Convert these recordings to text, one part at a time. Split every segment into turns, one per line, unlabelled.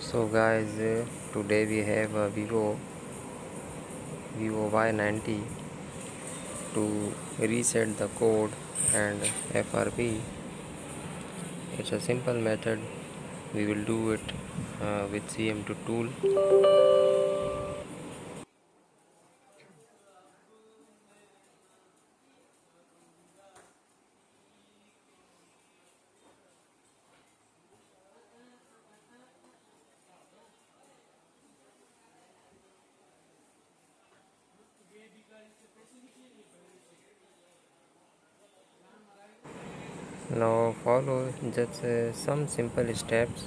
So guys, today we have a Vivo Y90 to reset the code and FRP. It's a simple method. We will do it with CM2 tool. Now follow just some simple steps.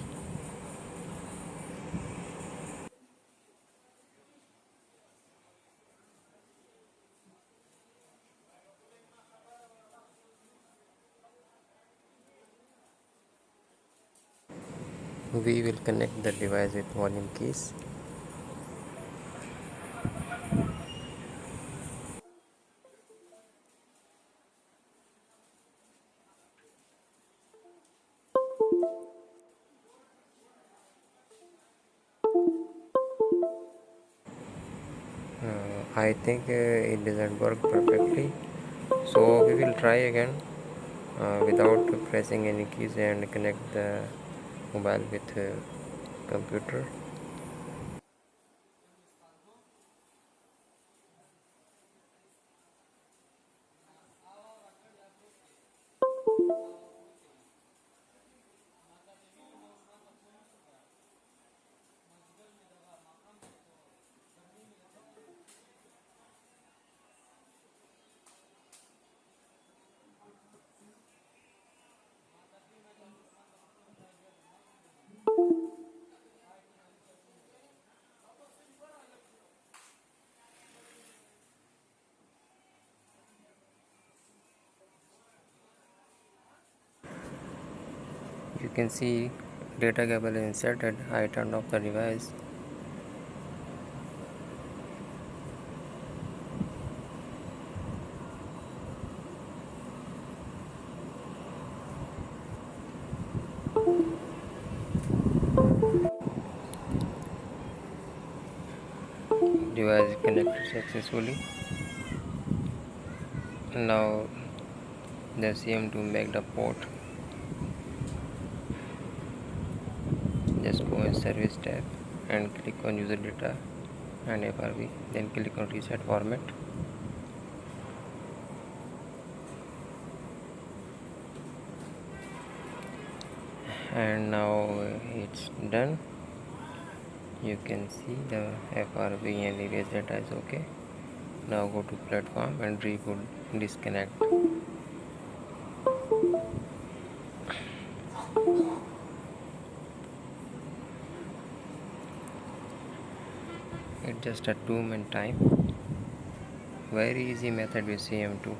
We will connect the device with volume keys. I think it doesn't work perfectly, so we will try again without pressing any keys and connect the mobile with computer. You can see data cable is inserted. I turned off the device. Device connected successfully. Now the CM to make the port. Just go in service tab and click on user data and FRV, then click on reset format. And now it's done. You can see the FRV and erase data is okay. Now go to platform and reboot, disconnect. It's just a 2-minute time. Very easy method with CM2.